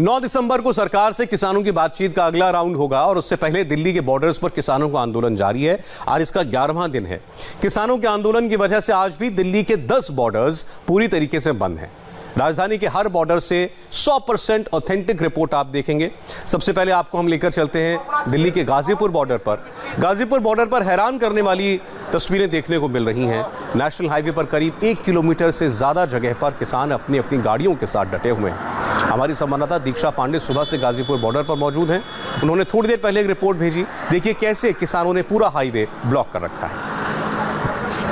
9 दिसंबर को सरकार से किसानों की बातचीत का अगला राउंड होगा और उससे पहले दिल्ली के बॉर्डर्स पर किसानों का आंदोलन जारी है। आज इसका 11वां दिन है। किसानों के आंदोलन की वजह से आज भी दिल्ली के 10 बॉर्डर्स पूरी तरीके से बंद हैं। राजधानी के हर बॉर्डर से 100% ऑथेंटिक रिपोर्ट आप देखेंगे। सबसे पहले आपको हम लेकर चलते हैं दिल्ली के गाजीपुर बॉर्डर पर। गाजीपुर बॉर्डर पर हैरान करने वाली तस्वीरें देखने को मिल रही हैं। नेशनल हाईवे पर करीब 1 किलोमीटर से ज्यादा जगह पर किसान अपनी अपनी गाड़ियों के साथ डटे हुए हैं। हमारी संवाददाता दीक्षा पांडे सुबह से गाजीपुर बॉर्डर पर मौजूद हैं। उन्होंने थोड़ी देर पहले एक रिपोर्ट भेजी। देखिए कैसे किसानों ने पूरा हाईवे ब्लॉक कर रखा है।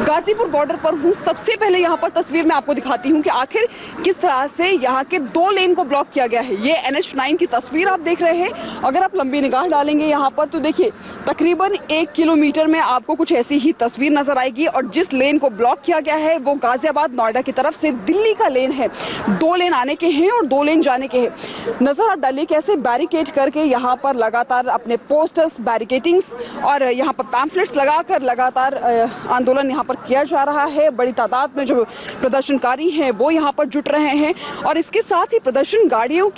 गाजीपुर बॉर्डर पर हूँ। सबसे पहले यहाँ पर तस्वीर में आपको दिखाती हूँ कि आखिर किस तरह से यहाँ के 2 लेन को ब्लॉक किया गया है। ये NH9 की तस्वीर आप देख रहे हैं। अगर आप लंबी निगाह डालेंगे यहाँ पर तो देखिए तकरीबन 1 किलोमीटर में आपको कुछ ऐसी ही तस्वीर नजर आएगी। और जिस लेन को ब्लॉक किया गया है वो गाजियाबाद नोएडा की तरफ से दिल्ली का लेन है। 2 लेन आने के हैं और 2 लेन जाने के हैं। नजर आप डालिए कैसे बैरिकेड करके यहाँ पर लगातार अपने पोस्टर्स, बैरिकेटिंग्स और यहाँ पर पैम्फलेट्स लगाकर लगातार आंदोलन यहाँ पर किया जा रहा है। बड़ी तादाद में जो प्रदर्शनकारी हैं वो यहाँ पर जुट रहे हैं। और इसके साथ ही प्रदर्शनकारियों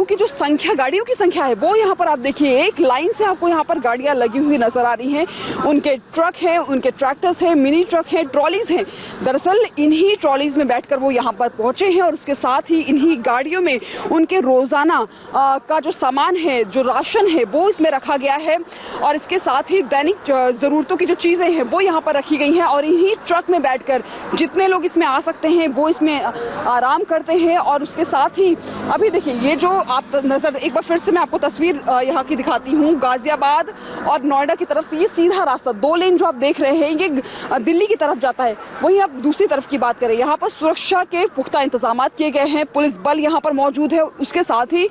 की जो संख्या, गाड़ियों की संख्या है वो यहाँ पर आप देखिए एक लाइन से आपको यहाँ पर गाड़ियां लगी हुई नजर आ रही हैं। उनके ट्रक हैं, उनके ट्रैक्टर्स हैं, मिनी ट्रक हैं, ट्रॉलीज हैं। दरअसल इन्हीं ट्रॉलीज में बैठकर वो यहाँ पर पहुंचे हैं और उसके साथ ही इन्हीं गाड़ियों में उनके रोजाना का जो सामान है, जो राशन है वो इसमें रखा गया है। और इसके साथ ही दैनिक जरूरतों की जो चीजें हैं वो यहाँ पर रखी गई हैं। और इन्हीं ट्रक में बैठकर जितने लोग इसमें आ सकते हैं वो इसमें आराम करते हैं। और उसके साथ ही अभी देखिए ये जो आप नजर, एक बार फिर से मैं आपको तस्वीर यहाँ की दिखाती हूँ। गाजियाबाद और नोएडा की तरफ से ये सीधा रास्ता 2 लेन जो आप देख रहे हैं ये दिल्ली की तरफ जाता है। वहीं आप दूसरी तरफ की बात करें, यहाँ पर सुरक्षा के पुख्ता इंतजाम किए गए हैं। पुलिस बल यहाँ पर मौजूद है। उसके साथ ही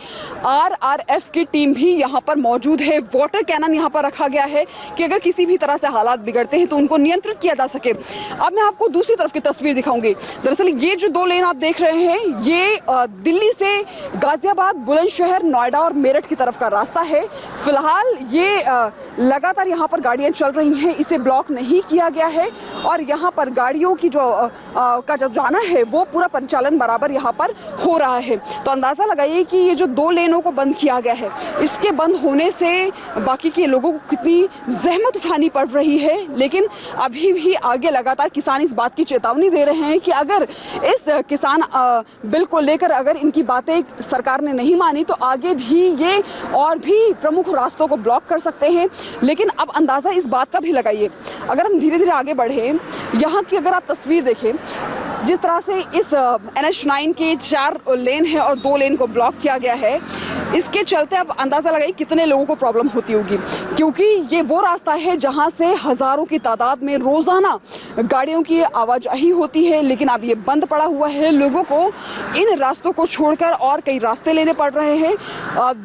RRF की टीम भी यहाँ पर मौजूद है। वाटर कैनन यहाँ पर रखा गया है कि अगर किसी भी तरह से हालात बिगड़ते हैं तो उनको नियंत्रित किया जा सके। अब मैं आपको दूसरी तरफ की तस्वीर दिखाऊंगी। दरअसल ये जो 2 लेन आप देख रहे हैं ये दिल्ली से गाजियाबाद, बुलंदशहर, नोएडा और मेरठ की तरफ का रास्ता है। फिलहाल ये लगातार यहाँ पर गाड़ियां चल रही हैं, इसे ब्लॉक नहीं किया गया है। और यहाँ पर गाड़ियों की का जब जाना है वो पूरा परिचालन बराबर यहाँ पर हो रहा है। तो अंदाजा लगाइए कि ये जो 2 लेनों को बंद किया गया है इसके बंद होने से बाकी के लोगों को कितनी जहमत उठानी पड़ रही है। लेकिन अभी भी आगे लगातार किसान इस बात की चेतावनी दे रहे हैं कि अगर इस किसान बिल को लेकर अगर इनकी बातें सरकार ने नहीं मानी तो आगे भी ये और भी प्रमुख रास्तों को ब्लॉक कर सकते हैं। लेकिन अब अंदाजा इस बात का भी लगाइए, अगर हम धीरे धीरे आगे बढ़े, यहाँ की अगर आप तस्वीर देखें जिस तरह से इस NH9 के 4 लेन है और 2 लेन को ब्लॉक किया गया है, इसके चलते अब अंदाजा लगाइए कितने लोगों को प्रॉब्लम होती होगी। क्योंकि ये वो रास्ता है जहां से हजारों की तादाद में रोजाना गाड़ियों की आवाजाही होती है। लेकिन अब ये बंद पड़ा हुआ है। लोगों को इन रास्तों को छोड़कर और कई रास्ते लेने पड़ रहे हैं।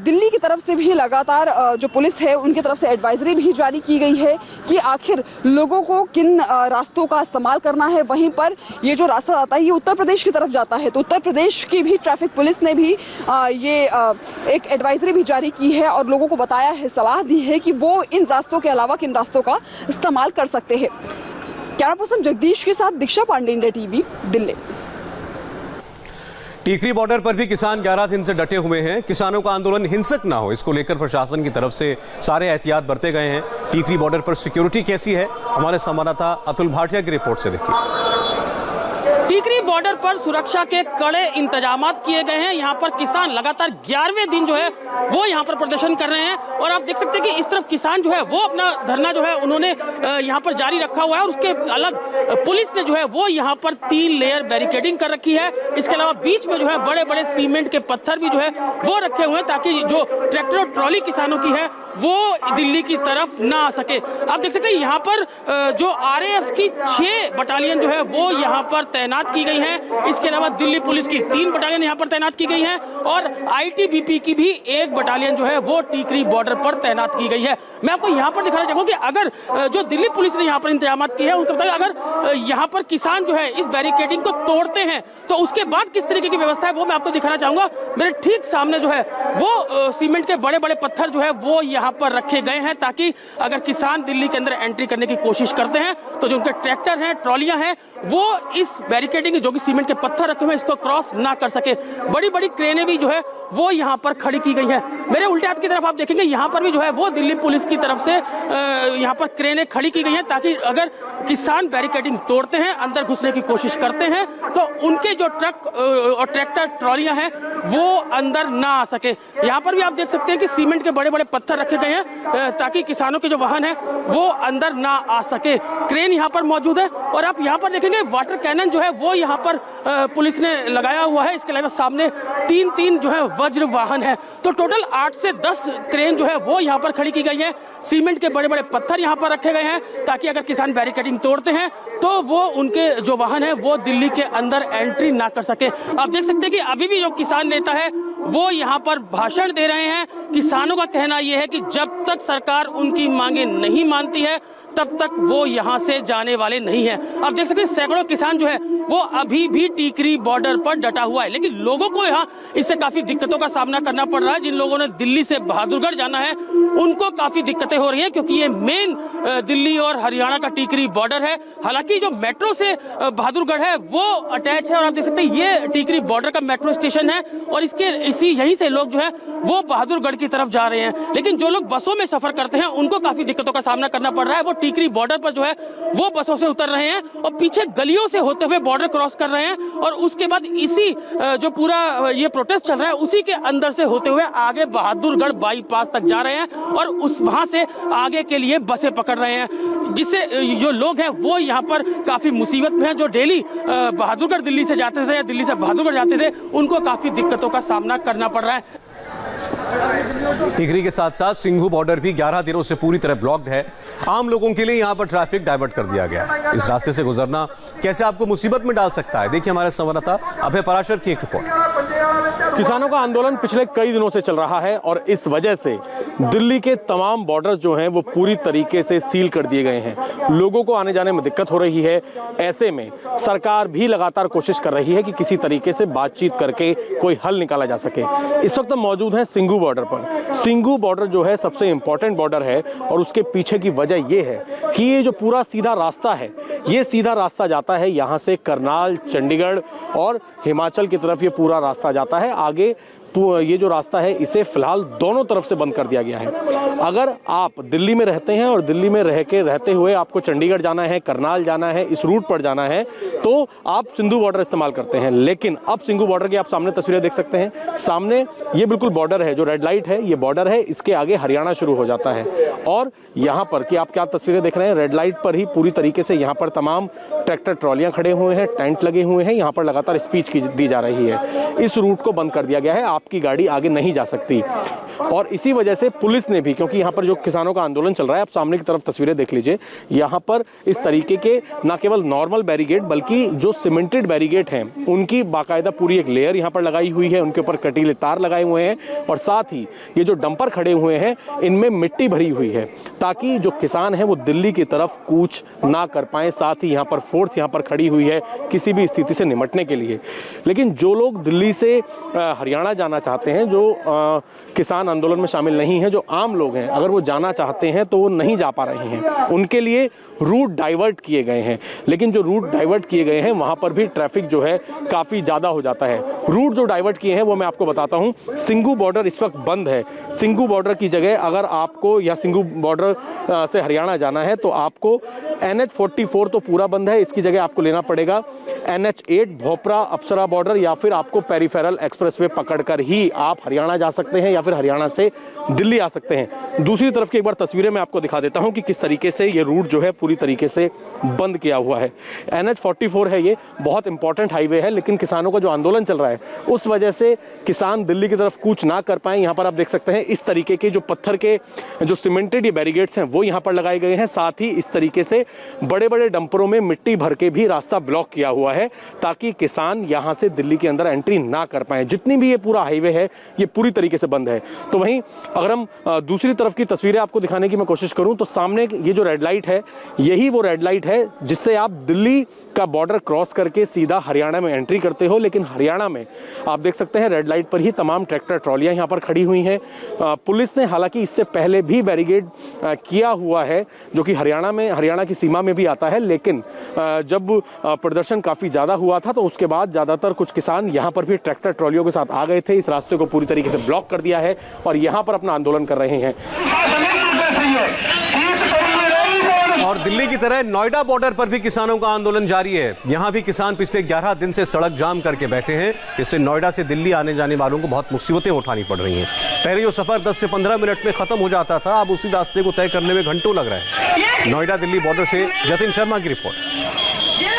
दिल्ली की तरफ से भी लगातार जो पुलिस है उनकी तरफ से एडवाइजरी भी जारी की गई है कि आखिर लोगों को किन रास्तों का इस्तेमाल करना है। वहीं पर ये जो रास्ता आता है ये उत्तर प्रदेश की तरफ जाता है, तो उत्तर प्रदेश की भी ट्रैफिक पुलिस ने भी एक एडवाइजरी भी जारी की है और लोगों को बताया है, सलाह दी है कि वो इन रास्तों के अलावा किन रास्तों का इस्तेमाल कर सकते हैं। कैमरा पर्सन जगदीश के साथ Diksha Pandey, India TV, Delhi. Tikri border पर भी किसान 11 दिन से डटे हुए हैं। किसानों का आंदोलन हिंसक ना हो इसको लेकर प्रशासन की तरफ से सारे एहतियात बरते गए हैं। टीकरी बॉर्डर पर सिक्योरिटी कैसी है, हमारे संवाददाता अतुल भाटिया की रिपोर्ट से देखिए। टीकरी बॉर्डर पर सुरक्षा के कड़े इंतजाम किए गए हैं। यहाँ पर किसान लगातार 11वें दिन जो है वो यहाँ पर प्रदर्शन कर रहे हैं। और आप देख सकते हैं कि इस तरफ किसान जो है वो अपना धरना जो है उन्होंने यहाँ पर जारी रखा हुआ है। और उसके अलग पुलिस ने जो है वो यहाँ पर 3 लेयर बैरिकेडिंग कर रखी है। इसके अलावा बीच में जो है बड़े बड़े सीमेंट के पत्थर भी जो है वो रखे हुए हैं ताकि जो ट्रैक्टर और ट्रॉली किसानों की है वो दिल्ली की तरफ ना आ सके। आप देख सकते हैं यहाँ पर जो RAF की 6 बटालियन जो है वो यहाँ पर तैनात की गई है। इसके अलावा दिल्ली पुलिस की 3 बटालियन यहाँ पर तैनात की गई है और ITBP की भी 1 बटालियन जो है वो टीकरी बॉर्डर पर तैनात की गई है। मैं आपको यहाँ पर दिखाना चाहूंगा कि अगर जो दिल्ली पुलिस ने यहाँ पर इंतजाम किए हैं उनके मुताबिक अगर यहाँ पर किसान जो है इस बैरिकेडिंग को तोड़ते हैं तो उसके बाद किस तरीके की व्यवस्था है वो मैं आपको दिखाना चाहूंगा। मेरे ठीक सामने जो है वो सीमेंट के बड़े बड़े पत्थर जो है वो यहाँ पर रखे गए हैं ताकि अगर किसान दिल्ली के अंदर एंट्री करने की कोशिश करते हैं तो जो उनके ट्रैक्टर हैं, ट्रॉलियां हैं, वो इस बैरिकेडिंग जो कि सीमेंट के पत्थर रखे हुए इसको क्रॉस ना कर सके। बड़ी बड़ी क्रेनें भी जो है वो यहाँ पर खड़ी की गई है। मेरे उल्टे हाथ की तरफ आप देखेंगे यहाँ पर भी जो है वो दिल्ली पुलिस की तरफ से यहाँ पर क्रेनें खड़ी की गई हैं, ताकि अगर किसान बैरिकेडिंग तोड़ते हैं, अंदर घुसने की कोशिश करते हैं, तो उनके जो ट्रक और ट्रैक्टर ट्रॉलियां हैं वो अंदर ना आ सके। यहाँ पर भी आप देख सकते हैं कि सीमेंट के बड़े बड़े पत्थर रखे गए हैं ताकि किसानों के जो वाहन है वो अंदर ना आ सके। क्रेन यहाँ पर मौजूद है और आप यहाँ पर देखेंगे वाटर कैनन जो है वो यहाँ पर पुलिस ने लगाया हुआ है। इसके अलावा सामने तीन जो है वज्र वाहन है। तो टोटल 8 से 10 क्रेन जो है वो यहाँ पर खड़ी की गई है। सीमेंट के बड़े बड़े पत्थर यहाँ पर रखे गए हैं ताकि अगर किसान बैरिकेडिंग तोड़ते हैं तो वो उनके जो वाहन है वो दिल्ली के अंदर एंट्री ना कर सके। आप देख सकते हैं कि अभी भी जो किसान नेता है वो यहाँ पर भाषण दे रहे हैं। किसानों का कहना यह है कि जब तक सरकार उनकी मांगे नहीं मानती है तब तक वो यहाँ से जाने वाले नहीं है। आप देख सकते हैं सैकड़ों किसान जो है वो अभी भी टीकरी बॉर्डर पर डटा हुआ है, लेकिन लोगों को यहाँ इससे काफी दिक्कतों का सामना करना पड़ रहा है। जिन लोगों ने दिल्ली से बहादुरगढ़ जाना है उनको काफी दिक्कतें हो रही हैं, क्योंकि ये मेन दिल्ली और हरियाणा का टीकरी बॉर्डर है। हालांकि जो मेट्रो से बहादुरगढ़ है वो अटैच है और आप देख सकते हैं ये टीकरी बॉर्डर का मेट्रो स्टेशन है और यहीं से लोग जो है वो बहादुरगढ़ की तरफ जा रहे हैं। लेकिन जो लोग बसों में सफर करते हैं उनको काफी दिक्कतों का सामना करना पड़ रहा है। वो टीकरी बॉर्डर पर जो है वो बसों से उतर रहे हैं और पीछे गलियों से होते हुए बॉर्डर क्रॉस कर रहे हैं और उसके बाद इसी जो पूरा ये प्रोटेस्ट चल रहा है उसी के अंदर से होते हुए आगे बहादुरगढ़ बाईपास तक जा रहे हैं और वहां से आगे के लिए बसें पकड़ रहे हैं, जिससे जो लोग हैं वो यहाँ पर काफी मुसीबत में हैं। जो डेली बहादुरगढ़ दिल्ली से जाते थे या दिल्ली से बहादुरगढ़ जाते थे उनको काफी दिक्कतों का सामना करना पड़ रहा है। टिकरी के साथ साथ सिंघू बॉर्डर भी 11 दिनों से पूरी तरह ब्लॉक्ड है। आम लोगों के लिए यहां पर ट्रैफिक डाइवर्ट कर दिया गया है। इस रास्ते से गुजरना कैसे आपको मुसीबत में डाल सकता है, देखिए हमारे संवाददाता अभय पराशर की एक रिपोर्ट। किसानों का आंदोलन पिछले कई दिनों से चल रहा है और इस वजह से दिल्ली के तमाम बॉर्डर्स जो हैं वो पूरी तरीके से सील कर दिए गए हैं। लोगों को आने जाने में दिक्कत हो रही है। ऐसे में सरकार भी लगातार कोशिश कर रही है कि किसी तरीके से बातचीत करके कोई हल निकाला जा सके। इस वक्त हम मौजूद हैं सिंघू बॉर्डर पर। सिंघू बॉर्डर जो है सबसे इंपॉर्टेंट बॉर्डर है और उसके पीछे की वजह यह है कि ये जो पूरा सीधा रास्ता है ये सीधा रास्ता जाता है यहां से करनाल, चंडीगढ़ और हिमाचल की तरफ ये पूरा रास्ता जाता है। आगे ये जो रास्ता है इसे फिलहाल दोनों तरफ से बंद कर दिया गया है। अगर आप दिल्ली में रहते हैं और दिल्ली में रहते हुए आपको चंडीगढ़ जाना है, करनाल जाना है, इस रूट पर जाना है तो आप सिंधु बॉर्डर इस्तेमाल करते हैं। लेकिन अब सिंघू बॉर्डर की आप सामने तस्वीरें देख सकते हैं। सामने ये बिल्कुल बॉर्डर है, जो रेड लाइट है ये बॉर्डर है, इसके आगे हरियाणा शुरू हो जाता है। और यहाँ पर कि आप क्या तस्वीरें देख रहे हैं, रेड लाइट पर ही पूरी तरीके से यहाँ पर तमाम ट्रैक्टर ट्रॉलियां खड़े हुए हैं, टेंट लगे हुए हैं। यहाँ पर लगातार स्पीच दी जा रही है। इस रूट को बंद कर दिया गया है, आपकी गाड़ी आगे नहीं जा सकती। और इसी वजह से पुलिस ने भी, क्योंकि यहाँ पर जो किसानों का आंदोलन चल रहा है, आप सामने की तरफ तस्वीरें देख लीजिए, यहाँ पर इस तरीके के न केवल नॉर्मल बैरिकेड बल्कि जो सीमेंटेड बैरिकेड हैं उनकी बाकायदा पूरी एक लेयर यहाँ पर लगाई हुई है। उनके ऊपर कटीले तार लगाए हुए हैं और साथ ही ये जो डंपर खड़े हुए हैं इनमें मिट्टी भरी हुई है ताकि जो किसान हैं वो दिल्ली की तरफ कूच ना कर पाए। साथ ही यहाँ पर फोर्स यहाँ पर खड़ी हुई है किसी भी स्थिति से निपटने के लिए। लेकिन जो लोग दिल्ली से हरियाणा जाना चाहते हैं, जो किसान आंदोलन में शामिल नहीं है, जो आम लोग हैं, अगर वो जाना चाहते हैं तो वो नहीं जा पा रहे हैं। उनके लिए रूट डाइवर्ट किए गए हैं। लेकिन जो रूट डाइवर्ट किए गए हैं वहां पर भी ट्रैफिक जो है काफी ज्यादा हो जाता है। रूट जो डाइवर्ट किए हैं वो मैं आपको बताता हूं। सिंघू बॉर्डर इस वक्त बंद है। सिंघू बॉर्डर की जगह अगर आपको या सिंघू बॉर्डर से हरियाणा जाना है तो आपको NH44 तो पूरा बंद है, इसकी जगह आपको लेना पड़ेगा NH8 भोपरा अप्सरा बॉर्डर, या फिर आपको पेरिफेरल एक्सप्रेसवे पकड़कर ही आप हरियाणा जा सकते हैं या फिर हरियाणा से दिल्ली आ सकते हैं। दूसरी तरफ की एक बार तस्वीरें मैं आपको दिखा देता हूं कि किस तरीके से ये रूट जो है पूरी तरीके से बंद किया हुआ है। NH44 है, ये बहुत इंपॉर्टेंट हाईवे है, लेकिन किसानों का जो आंदोलन चल रहा है उस वजह से किसान दिल्ली की तरफ कूच ना कर पाए। यहां पर आप देख सकते हैं इस तरीके के जो पत्थर के जो सीमेंटेड ये बैरिकेड्स हैं वो यहां पर लगाए गए हैं। साथ ही इस तरीके से बड़े बड़े डंपरों में मिट्टी भर के भी रास्ता ब्लॉक किया हुआ है ताकि किसान यहां से दिल्ली के अंदर एंट्री ना कर पाए। जितनी भी ये पूरा हाईवे है ये पूरी तरीके से बंद है। तो वहीं अगर हम दूसरी दूसरी तरफ की तस्वीरें आपको दिखाने की मैं कोशिश करूं तो सामने ये जो रेड लाइट है, यही वो रेड लाइट है जिससे आप दिल्ली का बॉर्डर क्रॉस करके सीधा हरियाणा में एंट्री करते हो। लेकिन हरियाणा में आप देख सकते हैं रेड लाइट पर ही तमाम ट्रैक्टर ट्रॉलियां यहां पर खड़ी हुई हैं। पुलिस ने हालांकि इससे पहले भी बैरिकेड किया हुआ है जो कि हरियाणा की सीमा में भी आता है, लेकिन जब प्रदर्शन काफी ज्यादा हुआ था तो उसके बाद ज्यादातर कुछ किसान यहां पर भी ट्रैक्टर ट्रॉलियों के साथ आ गए थे। इस रास्ते को पूरी तरीके से ब्लॉक कर दिया है और यहां पर अपना आंदोलन कर रहे हैं। और दिल्ली की तरह नोएडा बॉर्डर पर भी किसानों का आंदोलन जारी है। यहां भी किसान पिछले 11 दिन से सड़क जाम करके बैठे हैं। इससे नोएडा से दिल्ली आने जाने वालों को बहुत मुसीबतें उठानी पड़ रही हैं। पहले जो सफर 10 से 15 मिनट में खत्म हो जाता था, अब उसी रास्ते को तय करने में घंटों लग रहे हैं। नोएडा दिल्ली बॉर्डर से जतिन शर्मा की रिपोर्ट।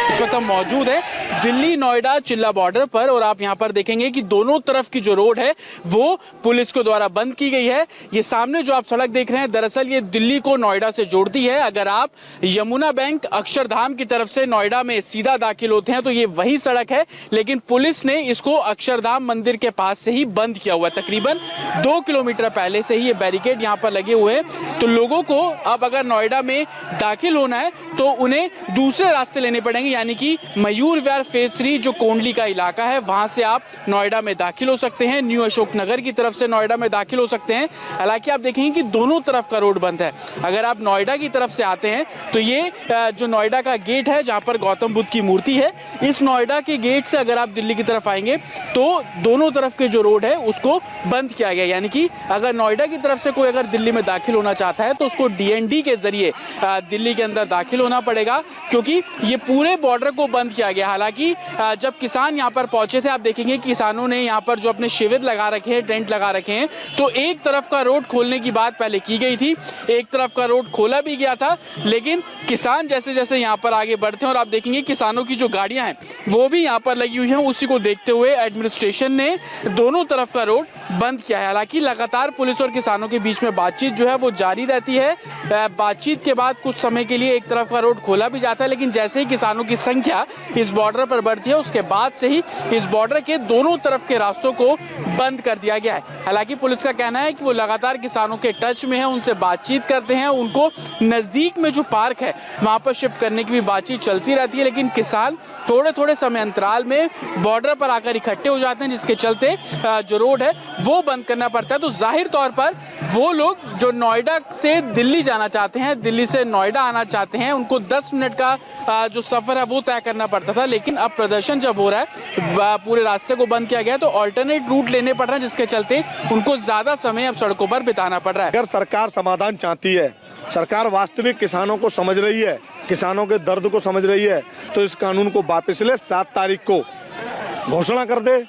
इस वक्त हम मौजूद है दिल्ली नोएडा चिल्ला बॉर्डर पर और आप यहां पर देखेंगे कि दोनों तरफ की जो रोड है वो पुलिस के द्वारा बंद की गई है। ये सामने जो आप सड़क देख रहे हैं, दरअसल ये दिल्ली को नोएडा से जोड़ती है। अगर आप यमुना बैंक अक्षरधाम की तरफ से नोएडा में सीधा दाखिल होते हैं तो ये वही सड़क है, लेकिन पुलिस ने इसको अक्षरधाम मंदिर के पास से ही बंद किया हुआ है। तकरीबन 2 किलोमीटर पहले से ही ये बैरिकेड यहाँ पर लगे हुए हैं। तो लोगों को अब अगर नोएडा में दाखिल होना है तो उन्हें दूसरे रास्ते लेने पड़ेंगे, यानी कि मयूर विहार फेज 3 जो कोंडली का इलाका है वहां से आप नोएडा में दाखिल हो सकते हैं। न्यू अशोक नगर की तरफ से नोएडा में दाखिल हो सकते हैं। हालांकि आप देखेंगे कि दोनों तरफ का रोड बंद है। अगर आप नोएडा की तरफ से आते हैं तो ये जो नोएडा का गेट है जहां पर गौतम बुद्ध की मूर्ति है, इस नोएडा के गेट से अगर आप दिल्ली की तरफ आएंगे तो दोनों तरफ के जो रोड है उसको बंद किया गया। यानी कि अगर नोएडा की तरफ से कोई अगर दिल्ली में दाखिल होना चाहता है तो उसको DND के जरिए दिल्ली के अंदर दाखिल होना पड़ेगा, क्योंकि ये पूरे बॉर्डर को बंद किया गया। हालांकि जब किसान यहाँ पर पहुंचे थे, आप देखेंगे किसानों ने यहाँ पर जो अपने शिविर लगा रखे हैं, टेंट लगा रखे हैं, तो एक तरफ का रोड खोलने की बात पहले की गई थी, एक तरफ का रोड खोला भी गया था। लेकिन किसान जैसे जैसे यहाँ पर आगे बढ़ते हैं और आप देखेंगे किसानों की जो गाड़ियां हैं वो भी यहाँ पर लगी हुई हैं, उसी को देखते हुए एडमिनिस्ट्रेशन ने दोनों तरफ का रोड बंद किया है। हालांकि लगातार पुलिस और किसानों के बीच में बातचीत जो है वो जारी रहती है। बातचीत के बाद कुछ समय के लिए एक तरफ का रोड खोला भी जाता है, लेकिन जैसे ही किसानों की संख्या इस बॉर्डर पर बढ़ती है उसके बाद से ही इस बॉर्डर के दोनों तरफ के रास्तों को बंद कर दिया गया है। हालांकि पुलिस का कहना है कि वो लगातार किसानों के टच में है, उनसे बातचीत करते हैं, उनको नजदीक में जो पार्क है वहां पर शिफ्ट करने की भी बातचीत चलती रहती है। लेकिन किसान थोड़े थोड़े समय अंतराल में बॉर्डर पर आकर इकट्ठे हो जाते हैं, जिसके चलते जो रोड है वो बंद करना पड़ता है। तो जाहिर तौर पर वो लोग जो नोएडा से दिल्ली जाना चाहते हैं, दिल्ली से नोएडा आना चाहते हैं, उनको 10 मिनट का जो सफर है वो तय करना पड़ता था। लेकिन अब प्रदर्शन जब हो रहा है, पूरे रास्ते को बंद किया गया, तो ऑल्टरनेट रूट लेने पड़ रहे हैं, जिसके चलते उनको ज्यादा समय अब सड़कों पर बिताना पड़ रहा है। अगर सरकार समाधान चाहती है, सरकार वास्तविक किसानों को समझ रही है, किसानों के दर्द को समझ रही है, तो इस कानून को वापस ले 7 तारीख को घोषणा कर दे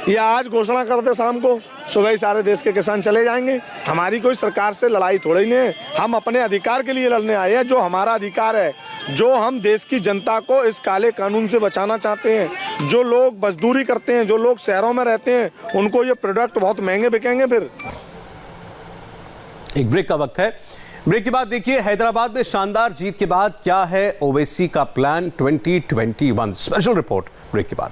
या आज घोषणा कर दे, शाम को सुबह ही सारे देश के किसान चले जाएंगे। हमारी कोई सरकार से लड़ाई थोड़ी नहीं है, हम अपने अधिकार के लिए लड़ने आए हैं। जो हमारा अधिकार है, जो हम देश की जनता को इस काले कानून से बचाना चाहते हैं। जो लोग मजदूरी करते हैं, जो लोग शहरों में रहते हैं, उनको ये प्रोडक्ट बहुत महंगे बिकेंगे। फिर एक ब्रेक का वक्त है। ब्रेक के बाद देखिए हैदराबाद में शानदार जीत के बाद क्या है ओवैसी का प्लान 2021। स्पेशल रिपोर्ट ब्रेक के बाद।